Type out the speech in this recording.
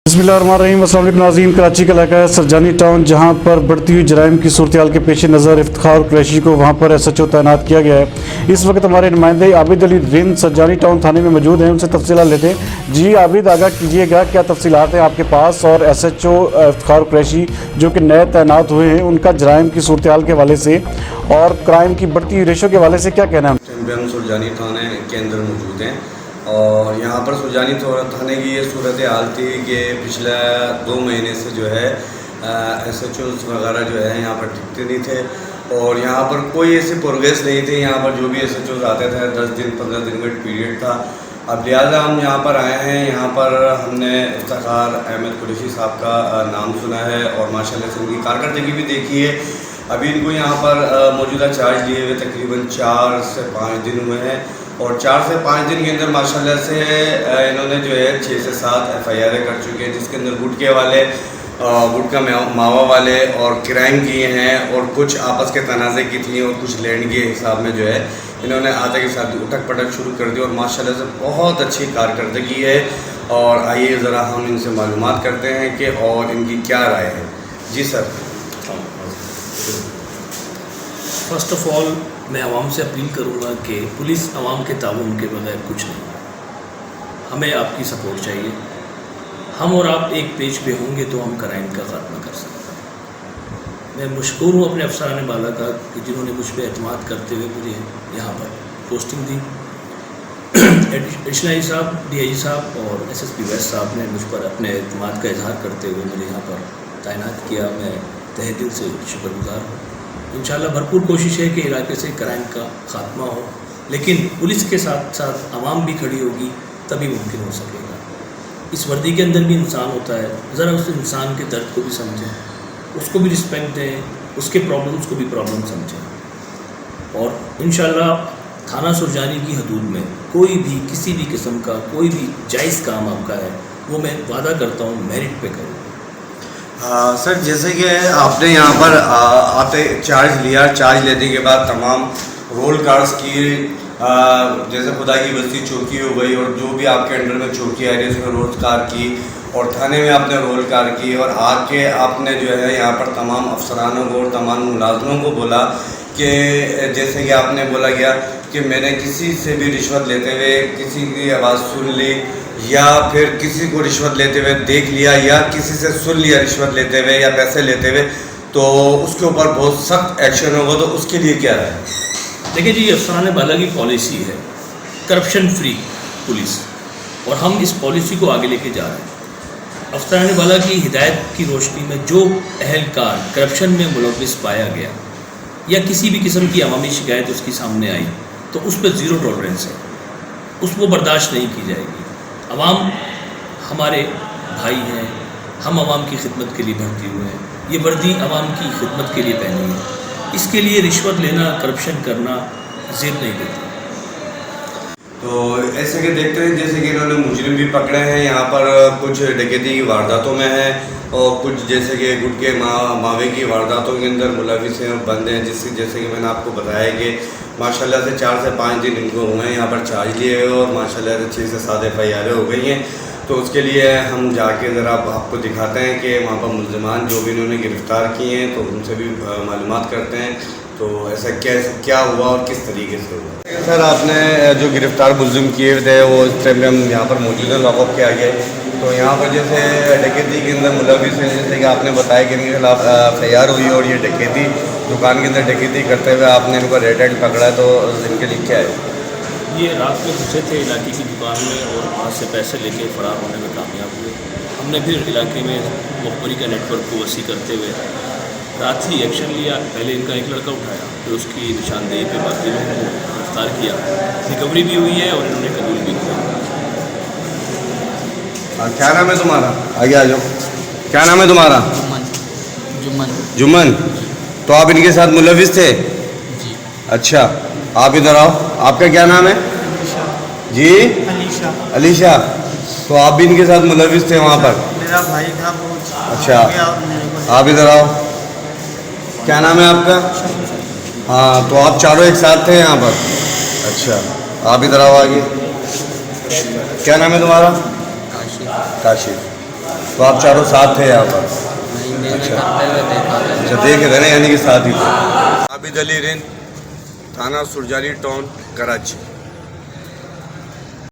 बिस्मिल्लाहिर्रहमानिर्रहीम। अस्सलाम वालेकुम नाज़रीन, कराची का इलाका है सरजानी टाउन, जहां पर बढ़ती हुई जराइम की सूरत के पेश नज़र इफ्तिखार कुरैशी को वहां पर SHO तैनात किया गया है। इस वक्त हमारे नुमाइंदे आबिद अली रिंद सरजानी टाउन थाने में मौजूद हैं, उनसे तफसीलात लेते हैं। जी आबिद, आगाह कीजिएगा, क्या तफसीलात हैं आपके पास, और SHO इफ्तिखार कुरैशी जो कि नए तैनात हुए हैं, उनका जराइम की सूरत के हवाले से और क्राइम की बढ़ती हुई रेशो के हवाले से क्या कहना है? हम सुरजानी थाने के अंदर मौजूद हैं और यहाँ पर सुरजानी थाने की ये सूरत हाल थी कि पिछले 2 महीने से जो है SHOs वगैरह जो है यहाँ पर टिकते नहीं थे और यहाँ पर कोई ऐसी प्रोग्रेस नहीं थी। यहाँ पर जो भी SHOs आते थे 10 दिन 15 दिन का पीरियड था। अब लिहाजा हम यहाँ पर आए हैं। यहाँ पर हमने इफ्तिखार अहमद कुरैशी साहब का नाम सुना है और माशाल्लाह से उनकी कारकर्दगी भी देखी है। अभी इनको यहाँ पर मौजूदा चार्ज लिए हुए तकरीबन 4 से 5 दिन हुए हैं और 4 से 5 दिन के अंदर माशाल्लाह से इन्होंने जो है 6 से 7 FIR कर चुके हैं, जिसके अंदर गुटके वाले, गुटका मावा वाले और क्राइम किए हैं और कुछ आपस के तनाज़े की थी और कुछ लैंड के हिसाब में जो है इन्होंने आते के साथ उठक पटक शुरू कर दी और माशाल्लाह से बहुत अच्छी कारकर्दगी है। और आइए ज़रा हम इनसे मालूमात करते हैं कि और इनकी क्या राय है। जी सर। फर्स्ट ऑफ़ ऑल मैं आवाम से अपील करूँगा कि पुलिस आवाम के ताउन के बगैर कुछ नहीं, हमें आपकी सपोर्ट चाहिए। हम और आप एक पेज पे होंगे तो हम क्राइम का ख़ात्मा कर सकते हैं। मैं मशकूर हूँ अपने अफसरान बाला का कि जिन्होंने मुझ पर एतमाद करते हुए मुझे यहाँ पर पोस्टिंग दी। एडिशनल साहब, DIG साहब और SSP वेस्ट साहब ने मुझ पर अपने एतमाद का इजहार करते हुए मुझे यहाँ पर तैनात किया। मैं तहे दिल से शुक्रगुजार हूँ। इंशाल्लाह भरपूर कोशिश है कि इलाके से क्राइम का ख़ात्मा हो, लेकिन पुलिस के साथ साथ आवाम भी खड़ी होगी तभी मुमकिन हो सकेगा। इस वर्दी के अंदर भी इंसान होता है, ज़रा उस इंसान के दर्द को भी समझें, उसको भी रिस्पेक्ट दें, उसके प्रॉब्लम्स को भी प्रॉब्लम समझें और इंशाल्लाह थाना सुरजानी की हदूद में कोई भी किसी भी किस्म का कोई भी जायज़ काम आपका है वो मैं वादा करता हूँ मेरिट पे करूँ। सर, जैसे कि आपने यहाँ पर आते चार्ज लिया, चार्ज लेने के बाद तमाम रोल कार्ड्स की, जैसे खुदा की बस्ती चौकी हो गई और जो भी आपके अंडर में चौकी आ रही है उसमें रोल कार की और थाने में आपने रोल कार की और आके आपने जो है यहाँ पर तमाम अफसरानों को और तमाम मुलाजमों को बोला कि जैसे कि आपने बोला गया कि मैंने किसी से भी रिश्वत लेते हुए किसी की आवाज़ सुन ली या फिर किसी को रिश्वत लेते हुए देख लिया या किसी से सुन लिया रिश्वत लेते हुए या पैसे लेते हुए तो उसके ऊपर बहुत सख्त एक्शन होगा, तो उसके लिए क्या है? देखिए जी, अफसरान बाला की पॉलिसी है करप्शन फ्री पुलिस और हम इस पॉलिसी को आगे लेके जा रहे हैं। अफसरान बाला की हिदायत की रोशनी में जो अहलकार करप्शन में मुलव्विस पाया गया या किसी भी किस्म की अवामी शिकायत उसके सामने आई तो उस पर ज़ीरो टॉलरेंस है, उसको बर्दाश्त नहीं की जाएगी। अवाम हमारे भाई हैं, हम अवाम की खिदमत के लिए भर्ती हुए हैं, ये वर्दी अवाम की खिदमत के लिए पहनी है। इसके लिए रिश्वत लेना, करप्शन करना ज़ेब नहीं देता। तो ऐसे कि देखते हैं जैसे कि इन्होंने मुजरिम भी पकड़े हैं, यहाँ पर कुछ डकैती की वारदातों में हैं और कुछ जैसे कि गुटके मावे की वारदातों के अंदर मुलविस हैं और बंद हैं, जैसे कि मैंने आपको बताया कि माशाल्लाह से 4 से 5 दिन इनको हुए हैं यहाँ पर चार्ज लिए हुए और माशाल्लाह से 6 से 7 FIR हो गई हैं। तो उसके लिए हम जाके ज़रा आपको दिखाते हैं कि वहाँ पर मुल्ज़िमान जो भी इन्होंने गिरफ़्तार किए हैं तो उनसे भी मालूमात करते हैं तो ऐसा क्या हुआ और किस तरीके से हुआ। सर, आपने जो गिरफ़्तार मुल्ज़िम किए थे वो इस टाइम में हम यहाँ पर मौजूद हैं, लॉकअप किया गया तो यहाँ पर जैसे डकैती के अंदर मुलविस हैं, जैसे कि आपने बताया कि इनके खिलाफ FIR हुई और ये डकैती दुकान के अंदर डकैती करते हुए आपने इनको रेड हैंड पकड़ा है, तो इनके लिए क्या है? ये रात में घुसे थे इलाके की दुकान में और वहाँ से पैसे लेके फरार होने में कामयाब हुए। हमने फिर इलाके में मुखबरी का नेटवर्क को वसी करते हुए रात ही एक्शन लिया। पहले इनका एक लड़का उठाया, फिर उसकी निशानदेही पे बाकी लोगों को गिरफ्तार किया, रिकवरी भी हुई है और इन्होंने कबूल भी किया। क्या नाम है तुम्हारा? आगे आ जाओ। क्या नाम है तुम्हारा? जुम्मन। तो आप इनके साथ मुलविस थे? जी। अच्छा, आप इधर आओ। आपका क्या नाम है? जी? अलीशा। तो आप भी इनके साथ मुलविस थे वहाँ पर? मेरा भाई था वो। अच्छा, आप इधर आओ। क्या नाम है आपका? हाँ, तो आप चारों एक साथ थे यहाँ पर? अच्छा, आप इधर आओ आगे। क्या नाम है तुम्हारा? काशिफ। तो आप चारों साथ थे यहाँ पर? करते हुए देखा था। अच्छा, देखे थे ना, यानी कि साथ ही थे। आबिद अली रिंद, थाना सुरजानी टाउन, कराची।